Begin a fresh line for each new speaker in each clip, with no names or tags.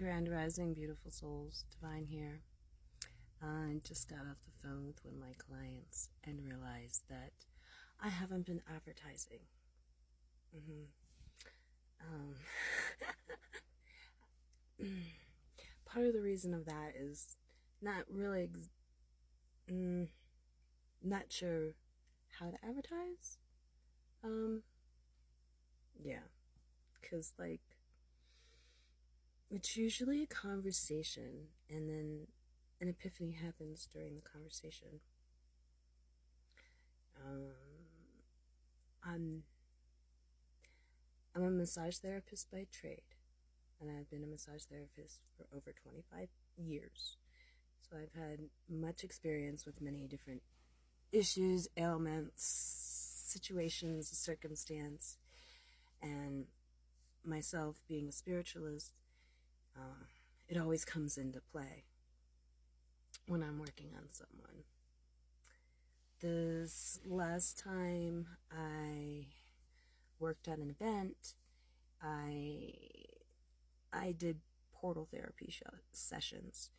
Grand Rising, beautiful souls, Divine here. I just got off the phone with one of my clients and realized that I haven't been advertising. Mm-hmm. Um, Part of the reason of that is not really, not sure how to advertise. Um, yeah, because it's usually a conversation and then an epiphany happens during the conversation. Um, I'm I'm a massage therapist by trade, and I've been a massage therapist for over 25 years. So I've had much experience with many different issues, ailments, situations, circumstance, and myself being a spiritualist, uh, it always comes into play when I'm working on someone. This last time I worked on an event, I I did portal therapy sessions,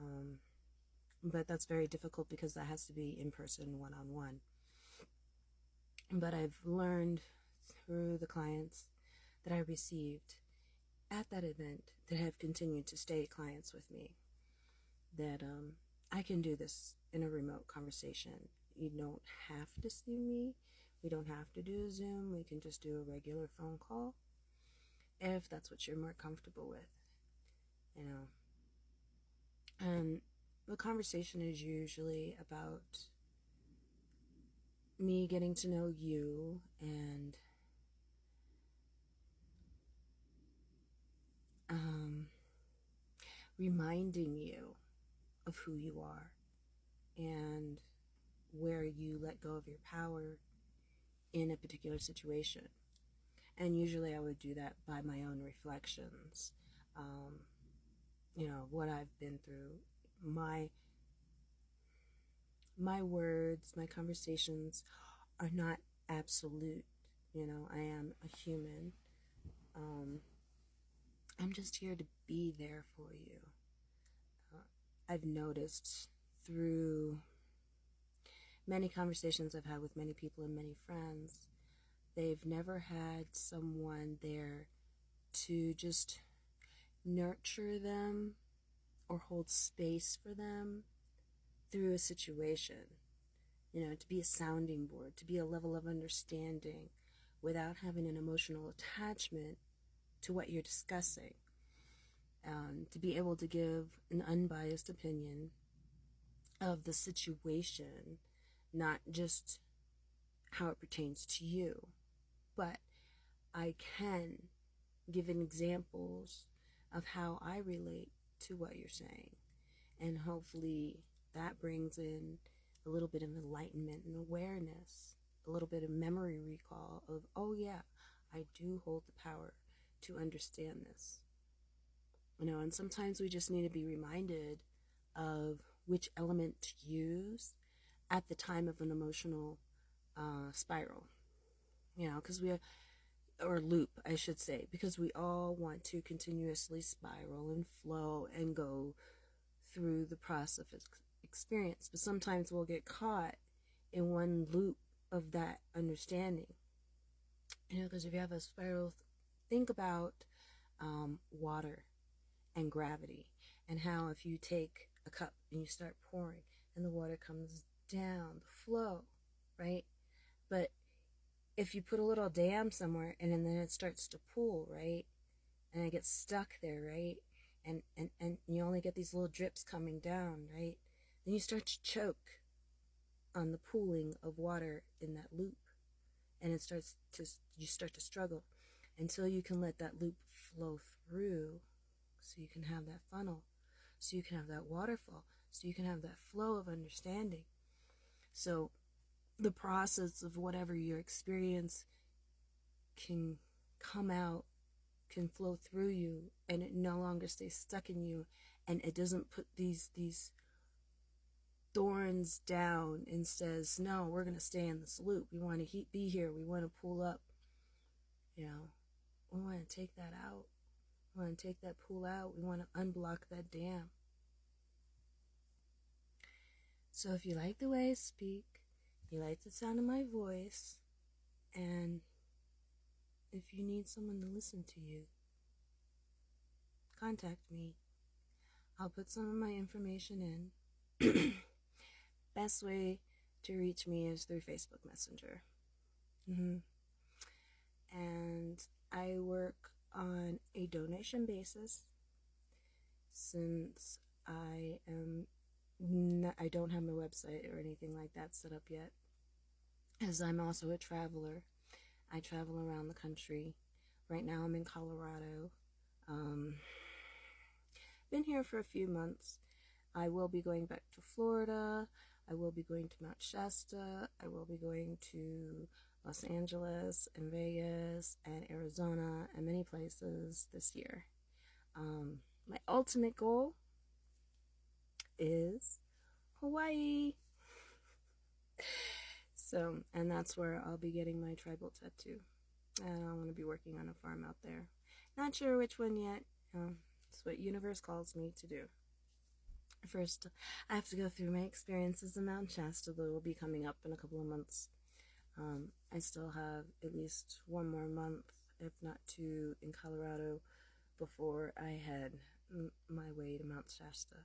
um, but that's very difficult because that has to be in person, one on one. But I've learned through the clients that I received at that event that have continued to stay clients with me that I can do this in a remote conversation. You don't have to see me. We don't have to do a Zoom. We can just do a regular phone call if that's what you're more comfortable with, you know. And the conversation is usually about me getting to know you and reminding you of who you are and where you let go of your power in a particular situation. And usually I would do that by my own reflections. Um, what I've been through, my words, my conversations are not absolute. I am a human. Um, I'm just here to be there for you. I've noticed through many conversations I've had with many people and many friends, they've never had someone there to just nurture them or hold space for them through a situation. To be a sounding board, to be a level of understanding without having an emotional attachment to what you're discussing. To be able to give an unbiased opinion of the situation, not just how it pertains to you, but I can give examples of how I relate to what you're saying. And hopefully that brings in a little bit of enlightenment and awareness, a little bit of memory recall of, oh yeah, I do hold the power to understand this. And sometimes we just need to be reminded of which element to use at the time of an emotional spiral. Because or loop, I should say, because we all want to continuously spiral and flow and go through the process of experience. But sometimes we'll get caught in one loop of that understanding. Because if you have a spiral, think about water and gravity, and how if you take a cup and you start pouring and the water comes down, the flow, right? But if you put a little dam somewhere and then it starts to pool, right? And it gets stuck there, right? And you only get these little drips coming down, right? Then you start to choke on the pooling of water in that loop. And you start to struggle until you can let that loop flow through, so you can have that funnel, so you can have that waterfall, so you can have that flow of understanding. So the process of whatever your experience can come out, can flow through you, and it no longer stays stuck in you, and it doesn't put these thorns down and says, no, we're going to stay in this loop. We want to be here. We want to pull up. We want to take that out. We want to take that pool out. We want to unblock that dam. So if you like the way I speak, you like the sound of my voice, and if you need someone to listen to you, contact me. I'll put some of my information in. Best way to reach me is through Facebook Messenger. And I work on a donation basis since I don't have my website or anything like that set up yet, as I'm also a traveler. I travel around the country. Right now I'm in Colorado. Been here for a few months. I will be going back to Florida. I will be going to Mount Shasta. I will be going to Los Angeles and Vegas and Arizona and many places this year. My ultimate goal is Hawaii. So, and that's where I'll be getting my tribal tattoo. And I want to be working on a farm out there. Not sure which one yet. It's what universe calls me to do. First, I have to go through my experiences in Mount Shasta that will be coming up in a couple of months. I still have at least one more month, if not two, in Colorado before I head my way to Mount Shasta.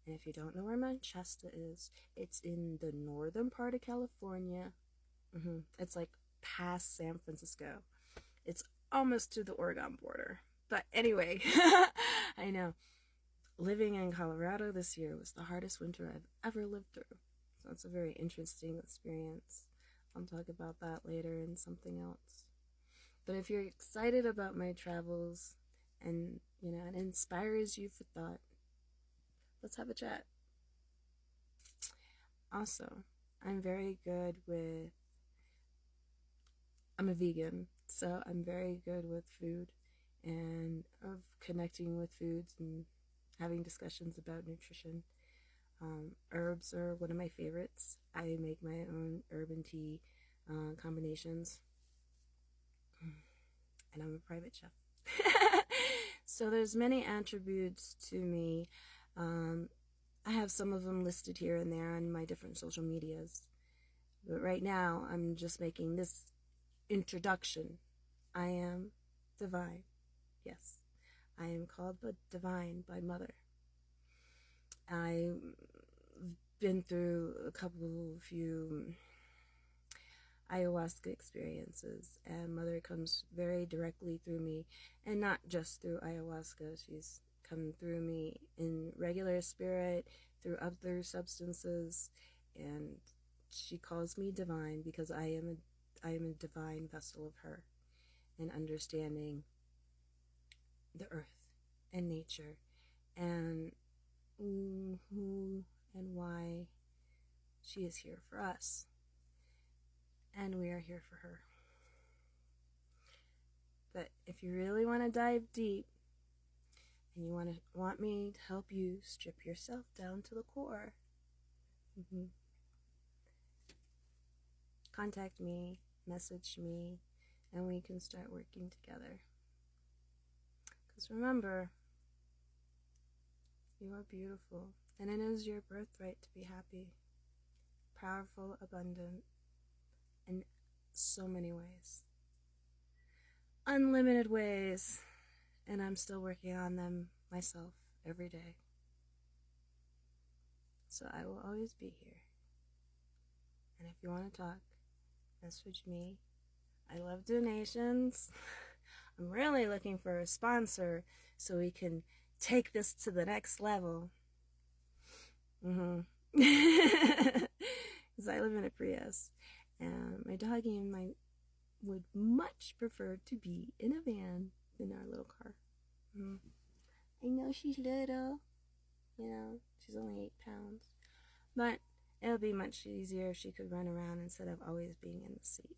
And if you don't know where Mount Shasta is, it's in the northern part of California. It's like past San Francisco. It's almost to the Oregon border. But anyway, I know. Living in Colorado this year was the hardest winter I've ever lived through. So it's a very interesting experience. I'll talk about that later in something else. But if you're excited about my travels and, it inspires you for thought, let's have a chat. Also, I'm a vegan, so I'm very good with food and of connecting with foods and having discussions about nutrition. Herbs are one of my favorites. I make my own herb and tea combinations. And I'm a private chef. So there's many attributes to me. I have some of them listed here and there on my different social medias. But right now, I'm just making this introduction. I am divine. Yes. I am called divine by Mother. I've been through a few ayahuasca experiences, and Mother comes very directly through me, and not just through ayahuasca. She's come through me in regular spirit, through other substances, and she calls me divine because I am a divine vessel of her, and understanding the earth and nature and who and why she is here for us, and we are here for her. But if you really want to dive deep and you want me to help you strip yourself down to the core, contact me, message me, and we can start working together. Because remember, you are beautiful, and it is your birthright to be happy, powerful, abundant, in so many ways. Unlimited ways, and I'm still working on them myself every day. So I will always be here. And if you want to talk, message me. I love donations. I'm really looking for a sponsor so we can take this to the next level. Because I live in a Prius, and my doggy would much prefer to be in a van than our little car. I know she's little, she's only 8 pounds, but it'll be much easier if she could run around instead of always being in the seat.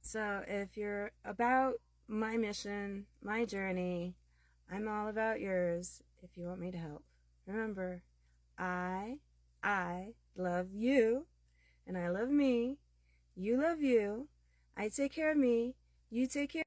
So if you're about my mission, my journey, I'm all about yours if you want me to help. Remember, I love you, and I love me. You love you. I take care of me. You take care